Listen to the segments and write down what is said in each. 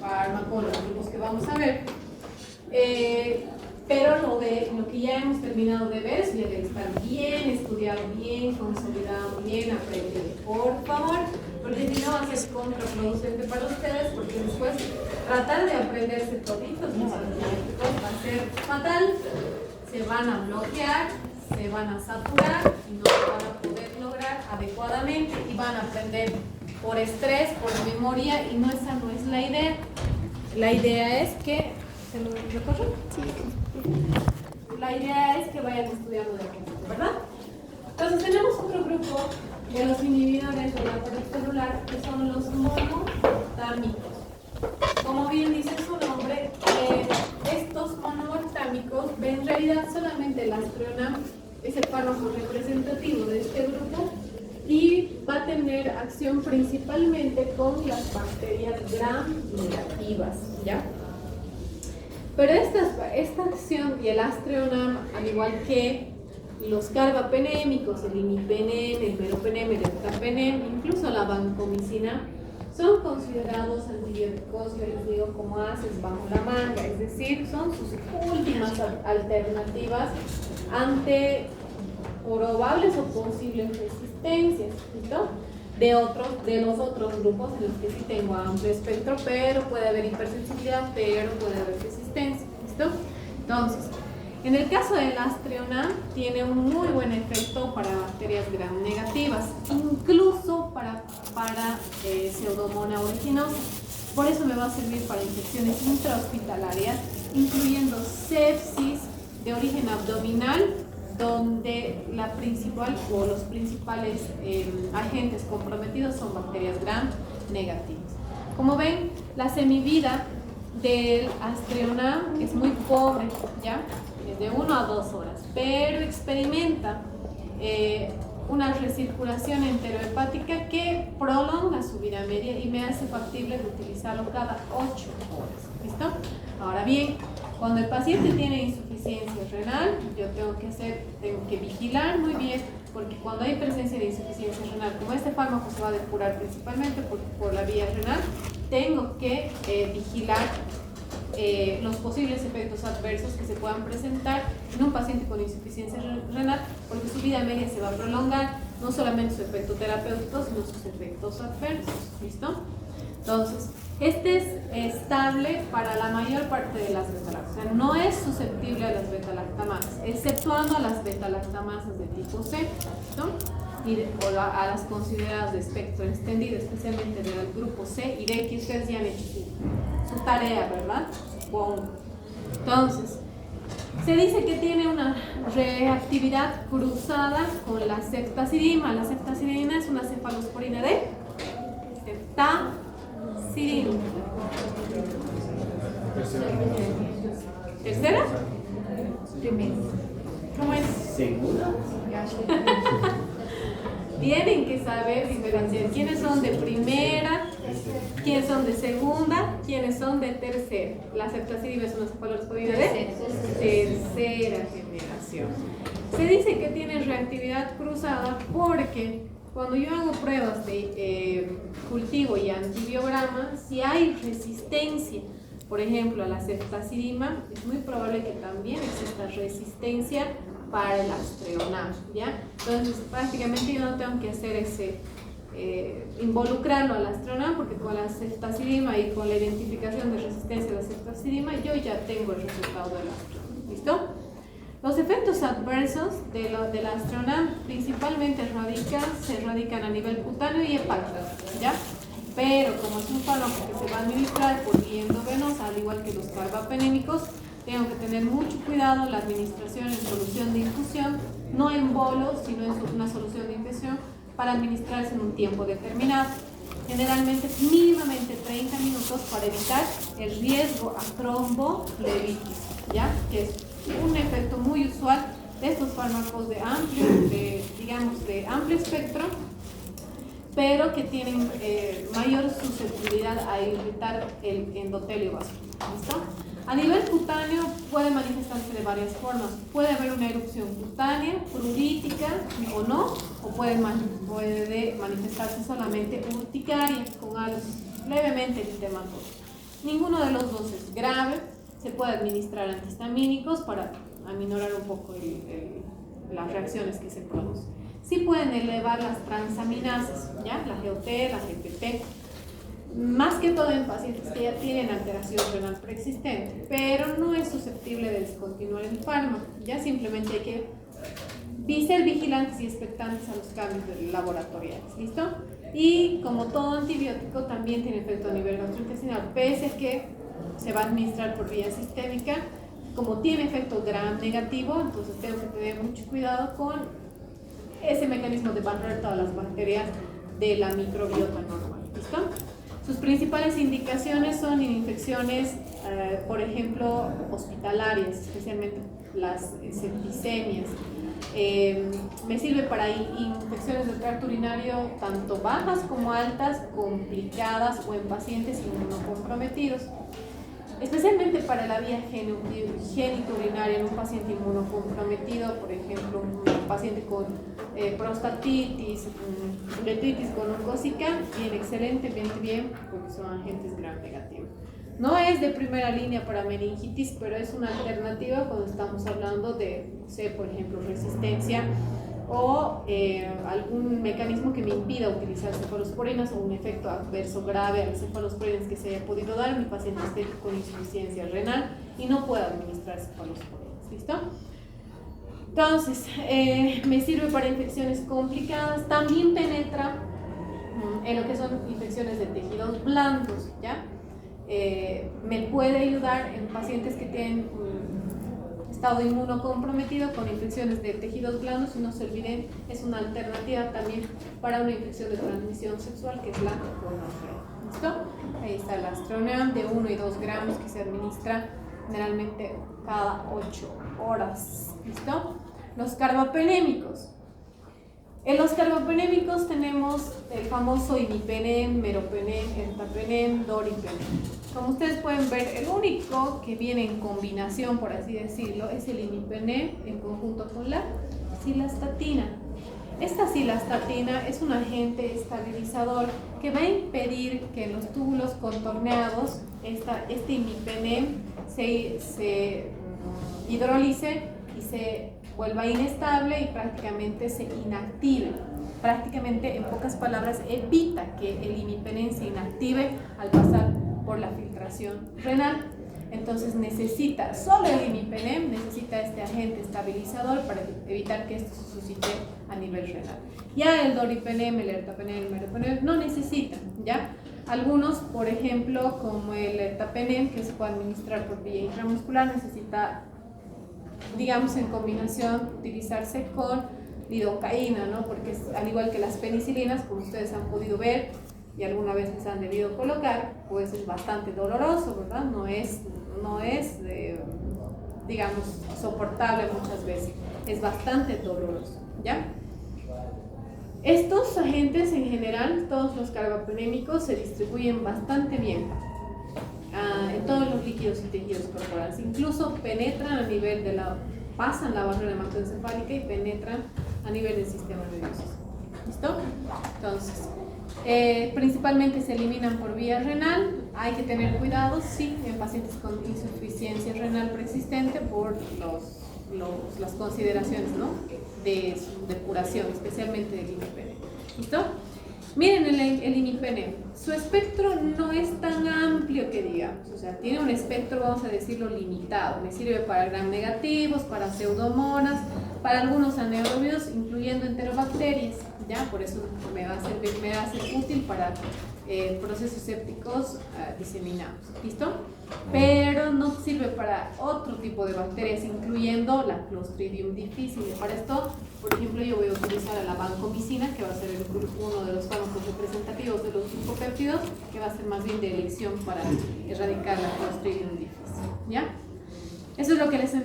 fármaco, los grupos que vamos a ver. Pero lo que ya hemos terminado de ver, eso ya debe estar bien estudiado, bien consolidado, bien aprendido, por favor, porque si no va a ser contraproducente para ustedes, porque después tratar de aprenderse toditos los antibióticos va a ser fatal, se van a bloquear, se van a saturar y no lo van a poder lograr adecuadamente y van a aprender por estrés, por memoria, y esa no es la idea. La idea es que ¿se lo recorro? Sí. La idea es que vayan estudiando de poquito, ¿verdad? Entonces tenemos otro grupo de los inhibidores de la pared celular que son los monotámicos. Como bien dice su nombre, estos monotámicos, en realidad solamente el Astreonam es el fármaco representativo de este grupo y va a tener acción principalmente con las bacterias gram negativas, ¿ya? Pero esta acción y el Astreonam, al igual que los carbapenémicos, el imipenem, el meropenem, el heptapenem, incluso la vancomicina, son considerados antibióticos, yo les digo, como haces bajo la manga, es decir, son sus últimas alternativas ante probables o posibles resistencias, ¿listo? De los otros grupos en los que sí tengo amplio espectro, pero puede haber hipersensibilidad, pero puede haber resistencia, ¿listo? Entonces, en el caso del Astreonam, tiene un muy buen efecto para bacterias gram negativas, incluso para Pseudomonas aeruginosa. Por eso me va a servir para infecciones intrahospitalarias, incluyendo sepsis de origen abdominal, donde la principal o los principales agentes comprometidos son bacterias gram negativas. Como ven, la semivida del Astreonam es muy pobre, ¿ya? Es de 1 a 2 horas, pero experimenta una recirculación enterohepática que prolonga su vida media y me hace factible de utilizarlo cada 8 horas. ¿Listo? Ahora bien, cuando el paciente tiene insuficiencia renal, yo tengo que vigilar muy bien, porque cuando hay presencia de insuficiencia renal, como este fármaco se va a depurar principalmente por la vía renal, tengo que vigilar los posibles efectos adversos que se puedan presentar en un paciente con insuficiencia renal, porque su vida media se va a prolongar, no solamente su efecto terapéutico, sino sus efectos adversos. ¿Listo? Entonces, este es estable para la mayor parte de las betalactamasas, o sea, no es susceptible a las betalactamasas, exceptuando a las betalactamasas de tipo C, ¿no? O a las consideradas de espectro extendido, especialmente del grupo C y D, que ustedes ya han hecho su tarea, ¿verdad? Supongo. Entonces, se dice que tiene una reactividad cruzada con la ceftazidima. La ceftazidima es una cefalosporina de ceftazidima. ¿Tercera? Primera. ¿Cómo es? ¿Segura? Tienen que saber diferenciar quiénes son de primera, quiénes son de segunda, quiénes son de tercera. La ceftazidima es una cefalosporina de tercera generación. Se dice que tiene reactividad cruzada porque cuando yo hago pruebas de cultivo y antibiograma, si hay resistencia, por ejemplo, a la ceftazidima, es muy probable que también exista resistencia para el Astreonam, ¿ya? Entonces, prácticamente yo no tengo que hacer involucrarlo al Astreonam, porque con la ceftazidima y con la identificación de resistencia a la ceftazidima, yo ya tengo el resultado del Astreonam, ¿listo? Los efectos adversos del Astreonam principalmente se radican a nivel cutáneo y hepático, ¿ya? Pero como es un fármaco que se va a administrar por vía endovenosa, al igual que los carbapenémicos, tengo que tener mucho cuidado la administración en solución de infusión, no en bolos, sino en una solución de infusión para administrarse en un tiempo determinado. Generalmente es mínimamente 30 minutos para evitar el riesgo a tromboflebitis, ¿ya? Que es un efecto muy usual de estos fármacos de amplio espectro, pero que tienen mayor susceptibilidad a irritar el endotelio vascular. ¿Listo? A nivel cutáneo puede manifestarse de varias formas. Puede haber una erupción cutánea, pruritica o no, o puede manifestarse solamente urticaria con algo levemente eritematoso. Ninguno de los dos es grave. Se puede administrar antihistamínicos para aminorar un poco las reacciones que se producen. Sí pueden elevar las transaminasas, ¿ya? La GOT, la GPP, más que todo en pacientes que ya tienen alteración renal preexistente, pero no es susceptible de descontinuar el fármaco, ya simplemente hay que ser vigilantes y expectantes a los cambios laboratoriales, ¿listo? Y como todo antibiótico también tiene efecto a nivel gastrointestinal, pese a que se va a administrar por vía sistémica, como tiene efecto gram negativo, entonces tengo que tener mucho cuidado con ese mecanismo de barrer todas las bacterias de la microbiota normal, ¿listo? Sus principales indicaciones son infecciones, por ejemplo, hospitalarias, especialmente las septicemias. Me sirve para infecciones del tracto urinario tanto bajas como altas, complicadas o en pacientes inmunocomprometidos. Especialmente para la vía genitourinaria en un paciente inmunocomprometido, por ejemplo, un paciente con prostatitis, uretritis gonocócica, bien, excelentemente bien, porque son agentes gram negativos. No es de primera línea para meningitis, pero es una alternativa cuando estamos hablando de, no sé, por ejemplo, resistencia o algún mecanismo que me impida utilizar cefalosporinas o un efecto adverso grave a las cefalosporinas que se haya podido dar en mi paciente esté con insuficiencia renal y no pueda administrar cefalosporinas, ¿listo? Entonces, me sirve para infecciones complicadas, también penetra en lo que son infecciones de tejidos blandos, ¿ya? Me puede ayudar en pacientes que tienen estado inmunocomprometido con infecciones de tejidos blandos, y no se olviden, es una alternativa también para una infección de transmisión sexual que es la gonorrea. ¿Listo? Ahí está el Astroneum de 1 y 2 gramos que se administra generalmente cada 8 horas. ¿Listo? Los carbapenémicos. En los carbapenémicos tenemos el famoso imipenem, meropenem, ertapenem, doripenem. Como ustedes pueden ver, el único que viene en combinación, por así decirlo, es el imipenem en conjunto con la cilastatina. Esta cilastatina es un agente estabilizador que va a impedir que en los túbulos contorneados este imipenem se hidrolice y se vuelva inestable y prácticamente se inactive. Prácticamente, en pocas palabras, evita que el imipenem se inactive al pasar por la filtración renal. Entonces necesita, solo el imipenem necesita este agente estabilizador para evitar que esto se suscite a nivel renal. Ya el doripenem, el ertapenem, el meropenem no necesitan, ¿ya? Algunos, por ejemplo, como el ertapenem, que se puede administrar por vía intramuscular, necesita, digamos, en combinación, utilizarse con lidocaína, ¿no? Porque al igual que las penicilinas, como ustedes han podido ver y alguna vez les han debido colocar, pues es bastante doloroso, ¿verdad? No es digamos, soportable muchas veces, es bastante doloroso, ¿ya? Estos agentes en general, todos los carbapenémicos, se distribuyen bastante bien en todos los líquidos y tejidos corporales, incluso penetran a nivel pasan la barrera hematoencefálica y penetran a nivel del sistema nervioso. ¿Listo? Entonces, principalmente se eliminan por vía renal. Hay que tener cuidado, sí, en pacientes con insuficiencia renal preexistente por las consideraciones, ¿no?, de su depuración, especialmente del imipenem. ¿Listo? Miren el imipenem, su espectro no es tan amplio que digamos, o sea, tiene un espectro, vamos a decirlo, limitado. Me sirve para gram negativos, para pseudomonas, para algunos anaerobios, incluyendo enterobacterias, ¿ya? Por eso me va a ser útil para procesos sépticos diseminados, ¿listo? Pero no sirve para otro tipo de bacterias, incluyendo la Clostridium difficile. Para esto, por ejemplo, yo voy a utilizar a la vancomicina, que va a ser uno de los fármacos representativos de los lipopéptidos, que va a ser más bien de elección para erradicar la Clostridium difficile, ¿ya? Eso es lo que les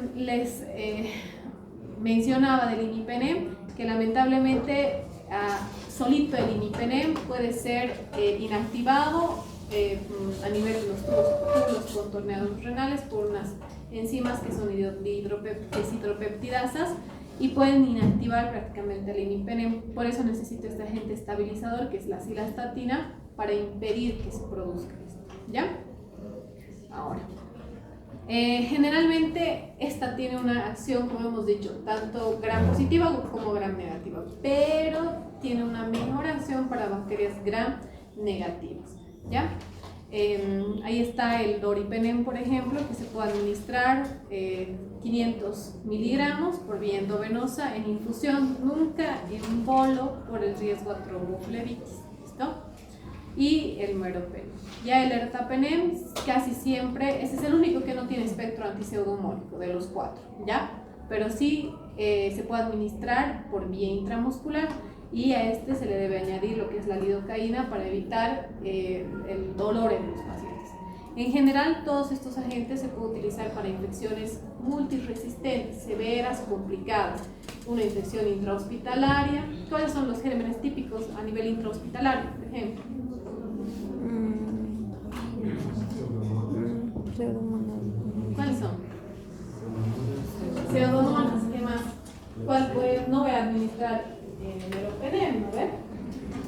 mencionaba del imipenem, que lamentablemente solito el imipenem puede ser inactivado a nivel de los túbulos contorneados renales por unas enzimas que son deshidropeptidasas y pueden inactivar prácticamente el imipenem. Por eso necesito este agente estabilizador, que es la cilastatina, para impedir que se produzca esto, ¿ya? Generalmente esta tiene una acción, como hemos dicho, tanto gram positiva como gram negativa, pero tiene una mejor acción para bacterias gram negativas, ¿ya? Ahí está el doripenem, por ejemplo, que se puede administrar 500 miligramos por vía endovenosa en infusión, nunca en bolo por el riesgo a tromboflebitis, ¿listo? Y el meropenem. Ya el ertapenem casi siempre, ese es el único que no tiene espectro antipseudomónico de los 4, ¿ya? Pero sí se puede administrar por vía intramuscular y a este se le debe añadir lo que es la lidocaína para evitar el dolor en los pacientes. En general, todos estos agentes se pueden utilizar para infecciones multiresistentes, severas, complicadas. Una infección intrahospitalaria. ¿Cuáles son los gérmenes típicos a nivel intrahospitalario, por ejemplo? ¿Cuáles son? Pseudomonas, ¿qué más? ¿Cuál no voy a administrar meropenem, ¿no ven?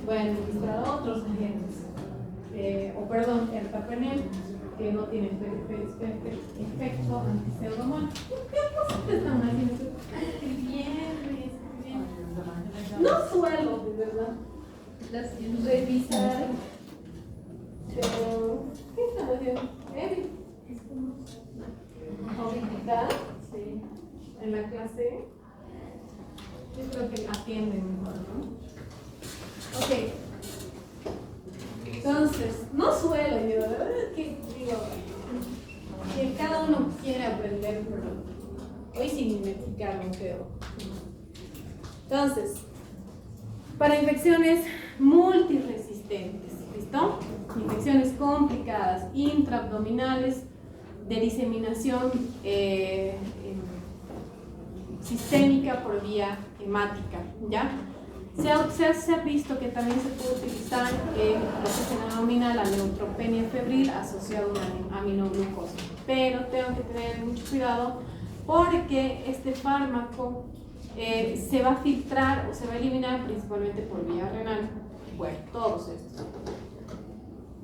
Voy a administrar otros agentes. Perdón, ertapenem, que no tiene efecto antipseudomonas. ¿Qué cosas te están haciendo? Escribiendo. No suelo, de verdad, revisar. Pero, ¿qué están haciendo? ¿Ahorita? Sí. En la clase. Yo creo que atienden mejor, ¿no? Ok. Entonces, no suelo, yo, la verdad es que digo, que cada uno quiere aprender, pero hoy sin mimetizar, no creo. Entonces, para infecciones multiresistentes, ¿listo? Infecciones complicadas, intraabdominales, de diseminación sistémica por vía hemática, ¿ya? Se ha visto que también se puede utilizar lo que se denomina la neutropenia febril asociada a una aminoglucosa, pero tengo que tener mucho cuidado porque este fármaco se va a filtrar o se va a eliminar principalmente por vía renal. Bueno, todos estos.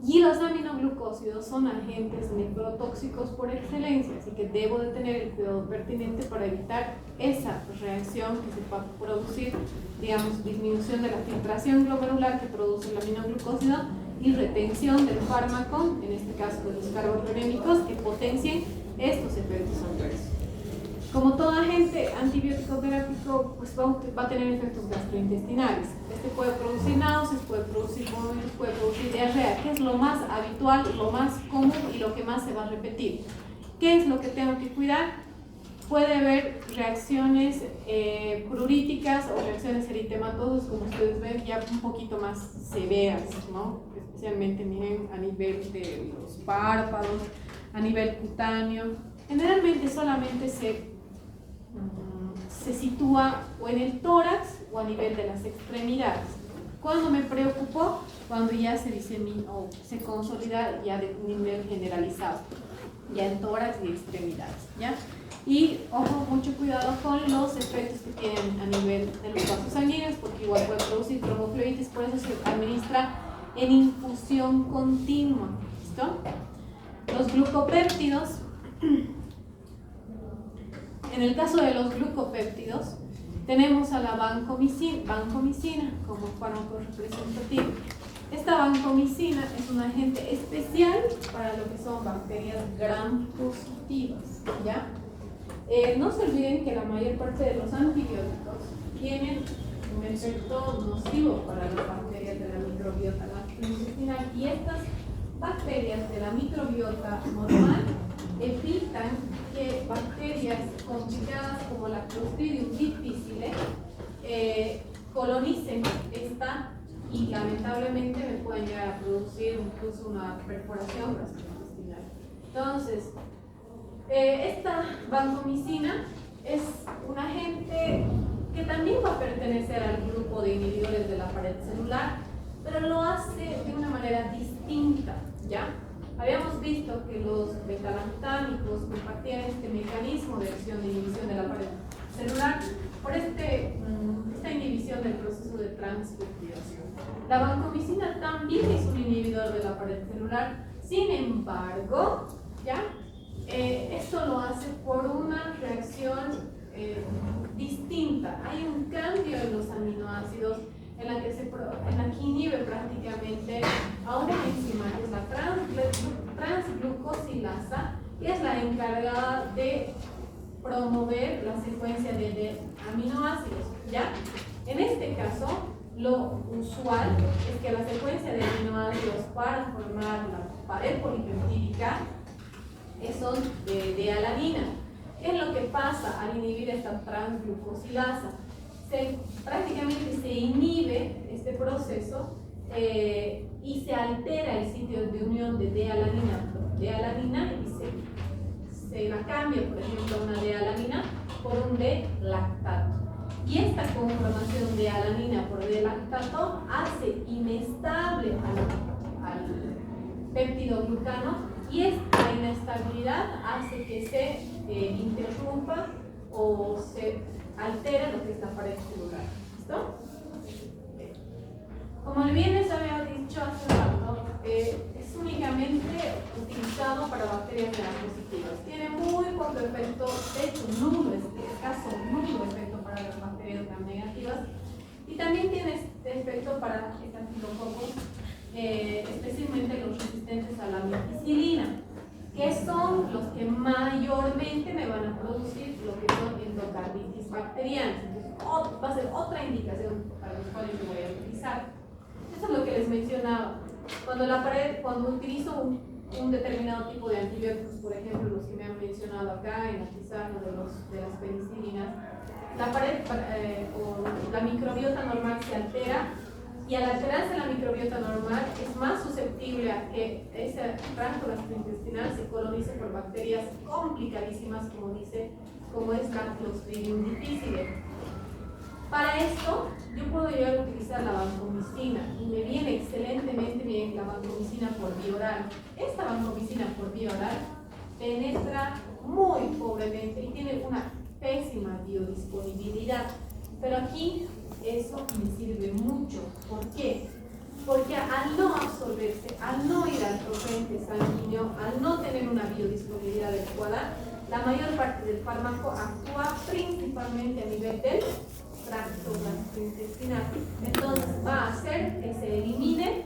Y los aminoglucósidos son agentes nefrotóxicos por excelencia, así que debo de tener el cuidado pertinente para evitar esa reacción que se va a producir, digamos, disminución de la filtración glomerular que produce el aminoglucósido y retención del fármaco, en este caso de los carbapenémicos, que potencien estos efectos adversos. Como todo agente antibiótico terápico, pues va a tener efectos gastrointestinales. Este puede producir náuseas, puede producir vómitos, puede producir diarrea, que es lo más habitual, lo más común y lo que más se va a repetir. ¿Qué es lo que tengo que cuidar? Puede haber reacciones pruritíticas o reacciones eritematosas, como ustedes ven, ya un poquito más severas, ¿no? Especialmente miren, a nivel de los párpados, a nivel cutáneo. Generalmente solamente se sitúa o en el tórax o a nivel de las extremidades. ¿Cuándo me preocupó? Cuando ya se disemina o se consolida ya de nivel generalizado, ya en tórax y extremidades, ¿ya? Y ojo, mucho cuidado con los efectos que tienen a nivel de los vasos sanguíneos, porque igual puede producir tromboflebitis, por eso se administra en infusión continua, ¿listo? Los glucopéptidos. En el caso de los glucopéptidos, tenemos a la vancomicina como fármaco representativo. Esta vancomicina es un agente especial para lo que son bacterias gram positivas, ¿ya? No se olviden que la mayor parte de los antibióticos tienen un efecto nocivo para las bacterias de la microbiota gastrointestinal y estas bacterias de la microbiota normal evitan que bacterias complicadas como la Clostridium difficile colonicen esta y lamentablemente me pueden llegar a producir incluso una perforación gastrointestinal. Entonces, esta vancomicina es un agente que también va a pertenecer al grupo de inhibidores de la pared celular, pero lo hace de una manera distinta, ¿ya? Habíamos visto que los betalactámicos compartían este mecanismo de acción de inhibición de la pared celular por esta inhibición del proceso de transcriptación. La vancomicina también es un inhibidor de la pared celular, sin embargo, ¿ya? Es esto lo hace por una reacción distinta. Hay un cambio en los aminoácidos en la que inhibe prácticamente a una enzima que es la transglucosilasa, que es la encargada de promover la secuencia de aminoácidos, ¿ya? En este caso, lo usual es que la secuencia de aminoácidos para formar la pared polipeptídica son de alanina. ¿Qué es lo que pasa al inhibir esta transglucosilasa? Prácticamente se inhibe este proceso y se altera el sitio de unión de D-alanina y se la cambia, por ejemplo, una D-alanina por un D-lactato. Y esta conformación de alanina por D-lactato hace inestable al peptidoglucano, y esta inestabilidad hace que se interrumpa o se altera lo que es la pared celular. ¿Listo? Como bien les había dicho hace rato, es únicamente utilizado para bacterias gram-positivas. Tiene muy poco efecto, de hecho nulo, escaso, nulo efecto para las bacterias gram-negativas, y también tiene efecto para estafilococos, especialmente los resistentes a la ampicilina, que son los que mayormente me van a producir lo que son endocarditis bacterianas. Entonces, va a ser otra indicación para los cuales yo voy a utilizar. Eso es lo que les mencionaba. Cuando utilizo un determinado tipo de antibióticos, por ejemplo, los que me han mencionado acá en la pizarra de las penicilinas, la pared o la microbiota normal se altera, y al alterarse la microbiota normal es más susceptible a que ese tracto gastrointestinal se colonice por bacterias complicadísimas, como es la Clostridium difficile. Para esto, yo puedo llegar a utilizar la vancomicina, y me viene excelentemente bien la vancomicina por vía oral. Esta vancomicina por vía oral penetra muy pobremente y tiene una pésima biodisponibilidad. Pero aquí eso me sirve mucho. ¿Por qué? Porque al no absorberse, al no ir al torrente sanguíneo, al no tener una biodisponibilidad adecuada, la mayor parte del fármaco actúa principalmente a nivel del tracto gastrointestinal. Entonces va a hacer que se elimine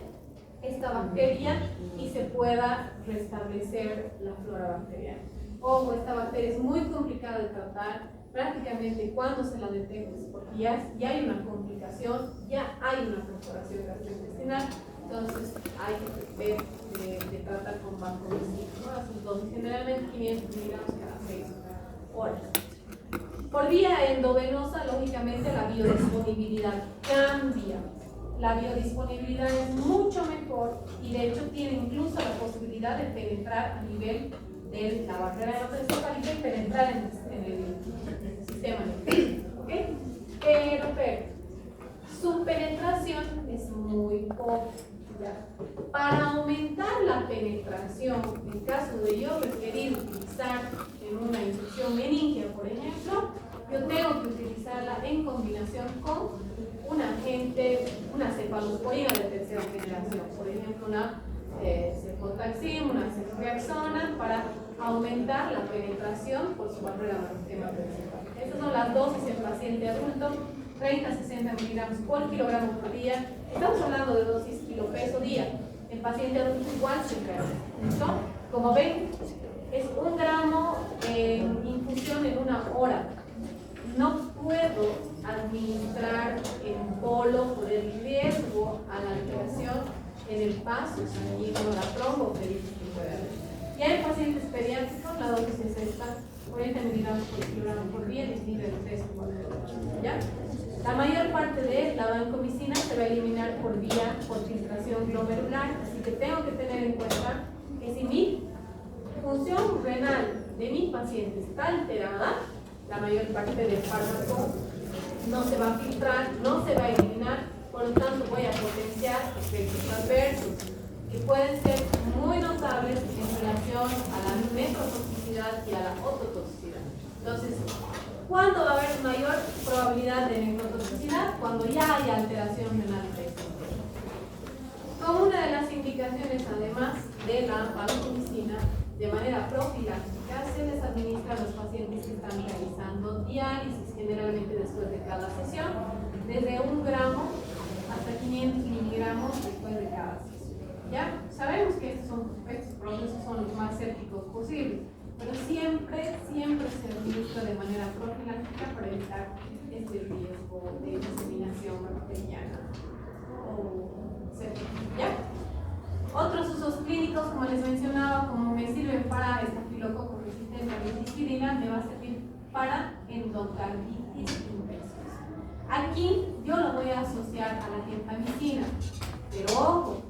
esta bacteria y se pueda restablecer la flora bacteriana. Ojo, esta bacteria es muy complicada de tratar. Prácticamente cuando se la detecta es porque ya hay una complicación, ya hay una perforación gastrointestinal, entonces hay que ver de tratar con vancomicina, ¿no? Sus dosis generalmente 500 miligramos cada 6 horas. Por vía endovenosa, lógicamente, la biodisponibilidad cambia. La biodisponibilidad es mucho mejor y de hecho tiene incluso la posibilidad de penetrar a nivel de la barrera hematoencefálica y penetrar en el sistema nervioso. ¿Okay? Pero su penetración es muy poca. ¿Ya? Para aumentar la penetración, en caso de yo requerir utilizar en una infección meningea, por ejemplo, yo tengo que utilizarla en combinación con un agente, una cefalosporina de tercera generación, por ejemplo, una cefotaxim, una ceftriaxona, para aumentar la penetración por su barrera hematoencefálica. Estas son las dosis en paciente adulto, 30 a 60 miligramos por kilogramo por día. Estamos hablando de dosis kilopeso día. En paciente adulto igual se crea. ¿Listo? Como ven, es 1 gramo en infusión en 1 hora. No puedo administrar en polo por el riesgo a la alteración en el paso sanguíneo, la tromboflebitis que puede haber. Ya en pacientes pediátricos, la dosis es esta, 40 miligramos por kilogramo por día, distingue de 3 o 4 horas. ¿Ya? La mayor parte de la vancomicina se va a eliminar por filtración glomerular, así que tengo que tener en cuenta que si mi función renal de mi paciente está alterada, la mayor parte del fármaco no se va a filtrar, no se va a eliminar, por lo tanto voy a potenciar efectos adversos que pueden ser muy notables en relación a la nefrotoxicidad y a la ototoxicidad. Entonces, ¿cuándo va a haber mayor probabilidad de nefrotoxicidad? Cuando ya hay alteración renal preexistente. Como una de las indicaciones, además de la vancomicina, de manera profiláctica, se les administra administra a los pacientes que están realizando diálisis, generalmente después de cada sesión, desde 1 gramo hasta 500 miligramos después de cada sesión. ¿Ya? Sabemos que estos procesos son los más sépticos posibles, pero siempre se administra de manera profiláctica para evitar este riesgo de diseminación bacteriana o séptica. ¿Ya? Otros usos clínicos, como les mencionaba, como me sirven para estafilococo resistente a la amoxicilina, me va a servir para endocarditis infecciosa. Aquí yo lo voy a asociar a la gentamicina, pero ojo,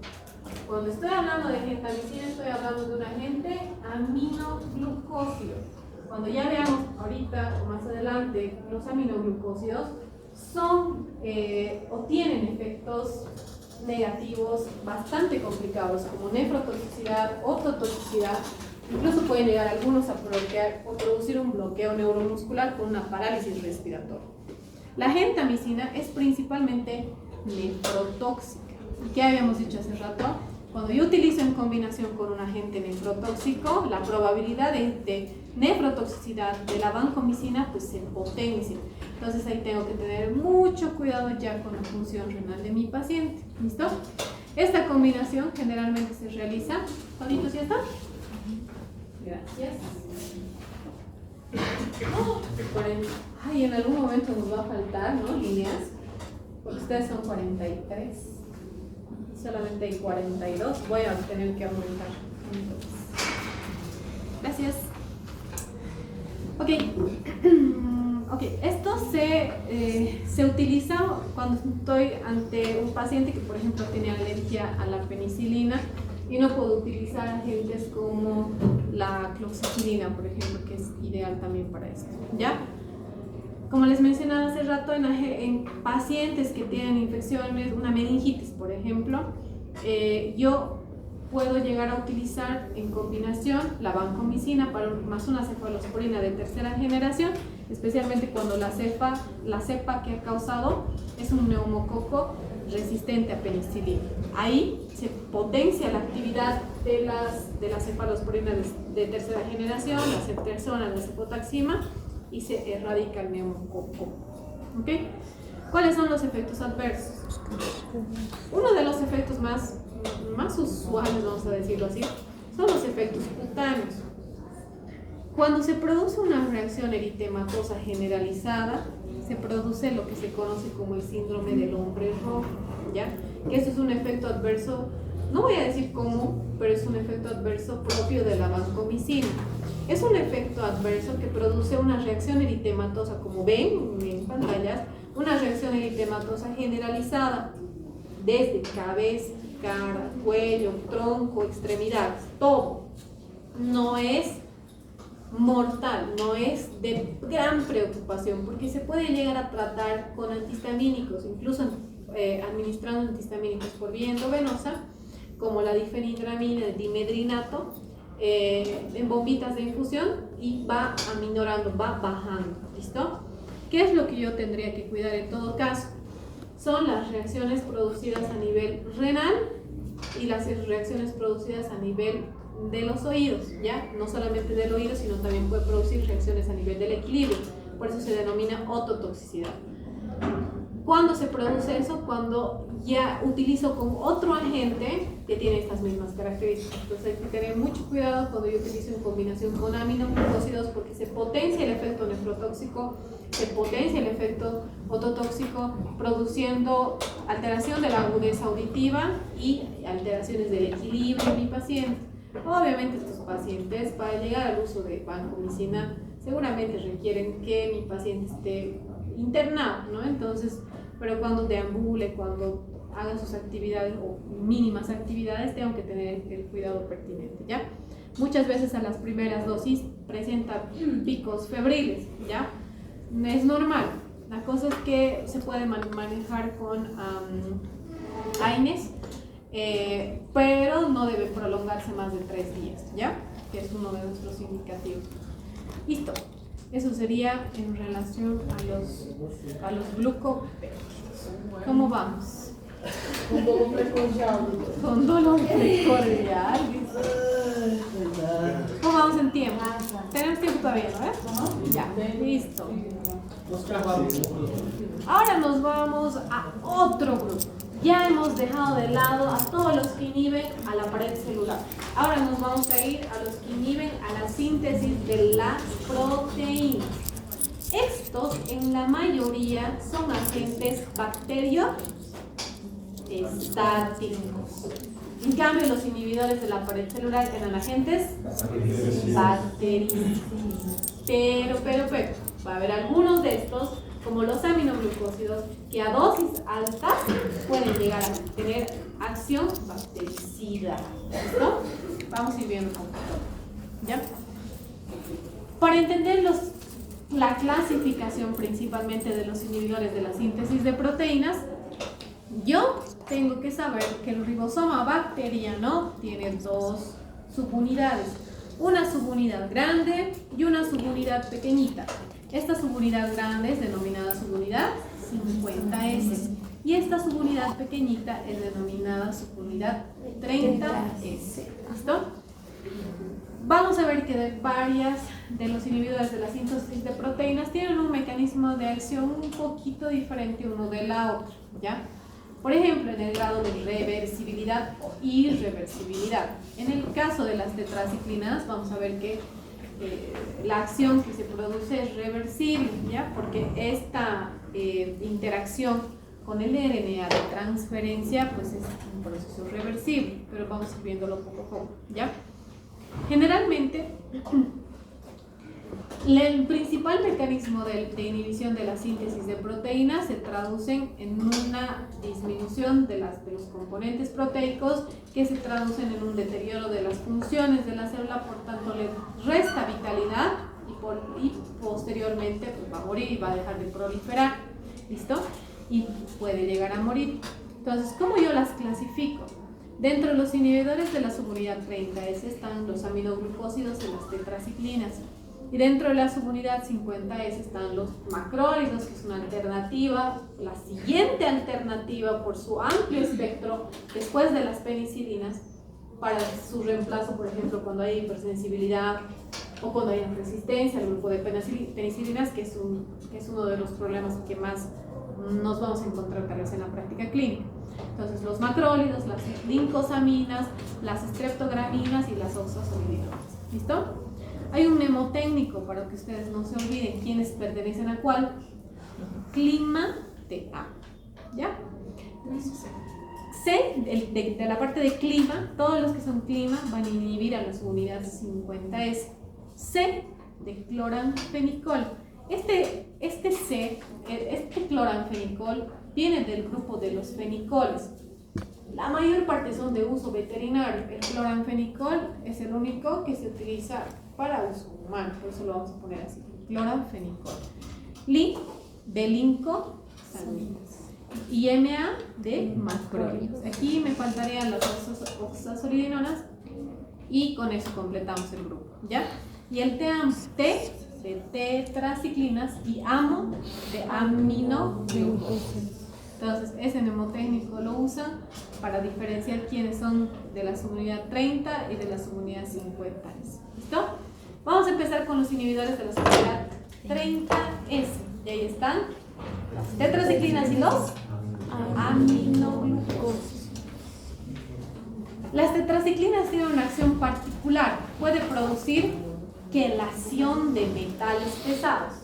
cuando estoy hablando de gentamicina estoy hablando de un agente aminoglucósido. Cuando ya veamos ahorita o más adelante los aminoglucósidos son o tienen efectos negativos bastante complicados como nefrotoxicidad, ototoxicidad, incluso pueden llegar algunos a bloquear o producir un bloqueo neuromuscular con una parálisis respiratoria. La gentamicina es principalmente nefrotóxica. ¿Qué habíamos dicho hace rato? Cuando yo utilizo en combinación con un agente nefrotóxico, la probabilidad de nefrotoxicidad de la vancomicina pues se potencia. Entonces ahí tengo que tener mucho cuidado ya con la función renal de mi paciente. ¿Listo? Esta combinación generalmente se realiza. ¿Toditos ya están? Gracias. Ay, en algún momento nos va a faltar, ¿no? Líneas. Porque ustedes son 43. Solamente hay 42. Voy a tener que aumentar. Gracias. Ok, esto se utiliza cuando estoy ante un paciente que, por ejemplo, tiene alergia a la penicilina y no puedo utilizar agentes como la cloxicilina, por ejemplo, que es ideal también para esto, ¿ya? Como les mencionaba hace rato, en pacientes que tienen infecciones, una meningitis, por ejemplo, yo puedo llegar a utilizar en combinación la vancomicina más una cefalosporina de tercera generación, especialmente cuando la cepa que ha causado es un neumococo resistente a penicilina. Ahí se potencia la actividad de las cefalosporinas de tercera generación, la ceftriaxona, la cefotaxima, y se erradica el neumococo. ¿Okay? ¿Cuáles son los efectos adversos? Uno de los efectos más usuales, vamos a decirlo así, son los efectos cutáneos. Cuando se produce una reacción eritematosa generalizada, se produce lo que se conoce como el síndrome del hombre rojo, ¿ya? Que eso es un efecto adverso, no voy a decir cómo, pero es un efecto adverso propio de la vancomicina. Es un efecto adverso que produce una reacción eritematosa, como ven en pantallas, una reacción eritematosa generalizada desde cabeza, cara, cuello, tronco, extremidades, todo. No es mortal, no es de gran preocupación, porque se puede llegar a tratar con antihistamínicos, incluso administrando antihistamínicos por vía endovenosa, como la difenhidramina, el dimedrinato, en bombitas de infusión, y va aminorando, va bajando. ¿Listo? ¿Qué es lo que yo tendría que cuidar en todo caso? Son las reacciones producidas a nivel renal y las reacciones producidas a nivel de los oídos, ¿ya? No solamente del oído, sino también puede producir reacciones a nivel del equilibrio. Por eso se denomina ototoxicidad. ¿Cuándo se produce eso? Cuando ya utilizo con otro agente que tiene estas mismas características. Entonces hay que tener mucho cuidado cuando yo utilizo en combinación con aminoglucósidos, porque se potencia el efecto nefrotóxico, se potencia el efecto ototóxico, produciendo alteración de la agudeza auditiva y alteraciones del equilibrio en mi paciente. Obviamente estos pacientes, para llegar al uso de vancomicina, seguramente requieren que mi paciente esté internado, ¿no? Entonces, pero cuando deambule, cuando haga sus actividades o mínimas actividades, tengo que tener el cuidado pertinente, ¿ya? Muchas veces a las primeras dosis presenta picos febriles, ¿ya? Es normal. La cosa es que se puede manejar con AINES, pero no debe prolongarse más de 3 días, ¿ya? Que es uno de nuestros indicativos. Listo. Eso sería en relación a los glucopéptidos. ¿Cómo vamos? Con dolor precordial. Con dolor precordial. ¿Cómo vamos entonces? tiempo. Tenemos tiempo todavía, ¿no? Ya, listo. Ahora nos vamos a otro grupo. Ya hemos dejado de lado a todos los que inhiben a la pared celular. Ahora nos vamos a ir a los que inhiben a la síntesis de las proteínas. Estos, en la mayoría, son agentes bacteriostáticos. En cambio, los inhibidores de la pared celular eran agentes bactericidas. Pero, va a haber algunos de estos, como los aminoglucósidos, que a dosis altas pueden llegar a tener acción bactericida. ¿Listo? Vamos a ir viendo un poquito. ¿Ya? Para entender la clasificación principalmente de los inhibidores de la síntesis de proteínas, yo tengo que saber que el ribosoma bacteriano tiene dos subunidades. Una subunidad grande y una subunidad pequeñita. Esta subunidad grande es denominada subunidad 50S y esta subunidad pequeñita es denominada subunidad 30S. ¿Listo? Vamos a ver que varias de los inhibidores de la síntesis de proteínas tienen un mecanismo de acción un poquito diferente uno de la otra, ¿ya? Por ejemplo, en el grado de reversibilidad o irreversibilidad. En el caso de las tetraciclinas, vamos a ver que la acción que se produce es reversible, ¿ya? Porque esta interacción con el RNA de transferencia pues es un proceso reversible, pero vamos a ir viéndolo poco a poco, ¿ya? Generalmente, el principal mecanismo de inhibición de la síntesis de proteínas se traducen en una disminución de los componentes proteicos que se traducen en un deterioro de las funciones de la célula, por tanto le resta vitalidad y posteriormente pues, va a morir y va a dejar de proliferar, ¿listo? Y puede llegar a morir. Entonces, ¿cómo yo las clasifico? Dentro de los inhibidores de la subunidad 30S están los aminoglucósidos y las tetraciclinas. Y dentro de la subunidad 50S están los macrólidos, que es una alternativa, la siguiente alternativa por su amplio espectro después de las penicilinas para su reemplazo, por ejemplo, cuando hay hipersensibilidad o cuando hay resistencia al grupo de penicilinas, que es uno de los problemas que más nos vamos a encontrar tal vez en la práctica clínica. Entonces, los macrólidos, las lincosaminas, las streptograminas y las oxazolidinonas. ¿Listo? Hay un mnemotécnico para que ustedes no se olviden quiénes pertenecen a cuál. Clima-TA. ¿Ya? C, de la parte de clima, todos los que son clima van a inhibir a la subunidad 50S. C, de cloranfenicol. Este cloranfenicol viene del grupo de los fenicoles. La mayor parte son de uso veterinario. El cloranfenicol es el único que se utiliza para uso humano, por eso lo vamos a poner así. Cloranfenicol. Li, de lincosaminas. Y MA, de macrólidos. Aquí me faltarían las oxazolidinonas y con eso completamos el grupo, ¿ya? Y el TAM, T, de tetraciclinas y AMO, de aminoglucósidos. Entonces, ese mnemotécnico lo usan para diferenciar quiénes son de la subunidad 30 y de la subunidad 50. ¿Listo? Vamos a empezar con los inhibidores de la subunidad 30S. Y ahí están las tetraciclinas y los aminoglucósidos. Las tetraciclinas tienen una acción particular. Puede producir quelación de metales pesados.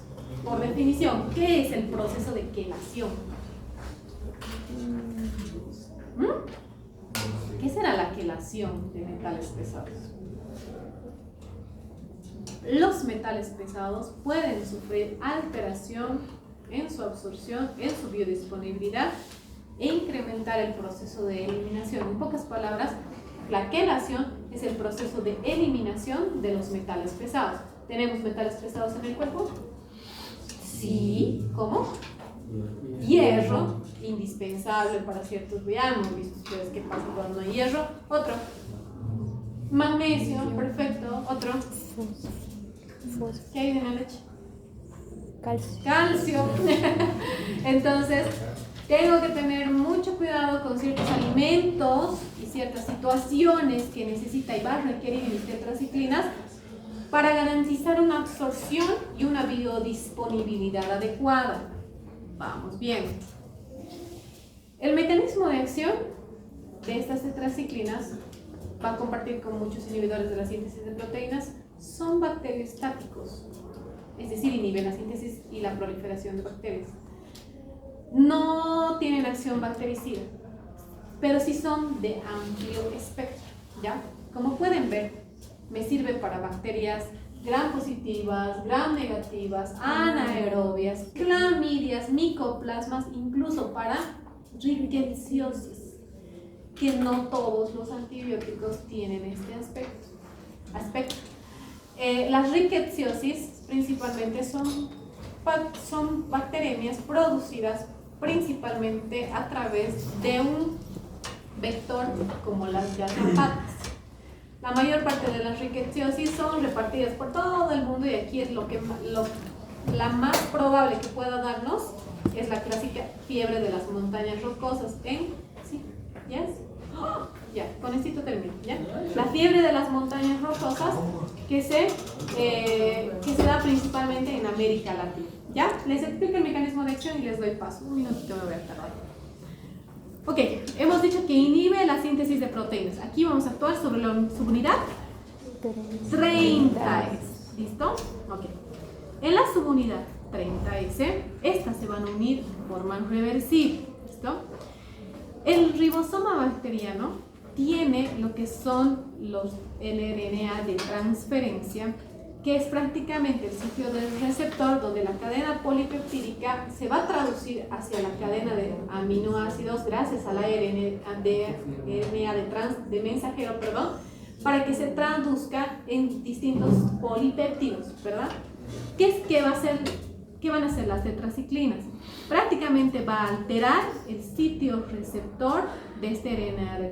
Por definición, ¿qué es el proceso de quelación? ¿Qué será la quelación de metales pesados? Los metales pesados pueden sufrir alteración en su absorción, en su biodisponibilidad e incrementar el proceso de eliminación. En pocas palabras, la quelación es el proceso de eliminación de los metales pesados. ¿Tenemos metales pesados en el cuerpo? Sí. ¿Cómo? Hierro, indispensable para ciertos, ya hemos visto ustedes qué pasa cuando no hay hierro. Otro. Magnesio, perfecto. Otro. ¿Qué hay en la leche? Calcio. Entonces, tengo que tener mucho cuidado con ciertos alimentos y ciertas situaciones que necesita y va a requerir mis tetraciclinas para garantizar una absorción y una biodisponibilidad adecuada. Vamos bien. El mecanismo de acción de estas tetraciclinas va a compartir con muchos inhibidores de la síntesis de proteínas, son bacteriostáticos, es decir, inhiben la síntesis y la proliferación de bacterias. No tienen acción bactericida, pero sí son de amplio espectro, ¿ya? Como pueden ver, me sirve para bacterias gram positivas, gram negativas, anaerobias, clamidias, micoplasmas, incluso para rickettsiosis, que no todos los antibióticos tienen este aspecto. Las rickettsiosis principalmente son bacteremias producidas principalmente a través de un vector como las garrapatas. La mayor parte de las rickettsiosis son repartidas por todo el mundo y aquí es la más probable que pueda darnos es la clásica fiebre de las montañas rocosas ¿sí? ¿Yes? Ya, con esto termino, ¿ya? La fiebre de las montañas rocosas que se da principalmente en América Latina, ¿ya? Les explico el mecanismo de acción y les doy paso. Un minutito me voy a tardar. Ok, hemos dicho que inhibe la síntesis de proteínas. Aquí vamos a actuar sobre la subunidad 30S. ¿Listo? Ok. En la subunidad 30S, estas se van a unir de forma reversible. ¿Listo? El ribosoma bacteriano tiene lo que son el RNA de transferencia, que es prácticamente el sitio del receptor donde la cadena polipeptídica se va a traducir hacia la cadena de aminoácidos gracias a la RNA de mensajero, para que se traduzca en distintos polipéptidos, ¿verdad? ¿Qué van a hacer las tetraciclinas? Prácticamente va a alterar el sitio receptor de este RNA de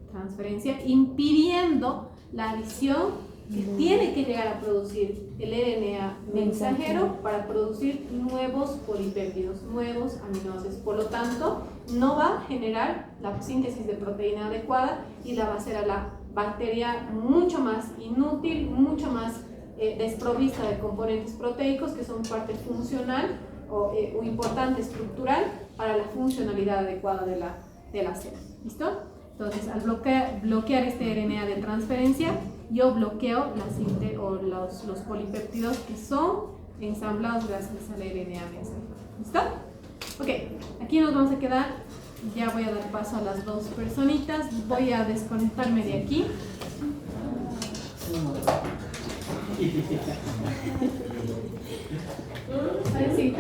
transferencia, impidiendo la adición que tiene que llegar a producir el RNA mensajero para producir nuevos polipéptidos, nuevos aminoácidos. Por lo tanto, no va a generar la síntesis de proteína adecuada y la va a hacer a la bacteria mucho más inútil, mucho más desprovista de componentes proteicos que son parte funcional o importante estructural para la funcionalidad adecuada de la célula. ¿Listo? Entonces, al bloquear este RNA de transferencia, yo bloqueo los polipéptidos que son ensamblados gracias al RNA mensajero. ¿Listo? Ok, aquí nos vamos a quedar. Ya voy a dar paso a las dos personitas. Voy a desconectarme de aquí. A ver si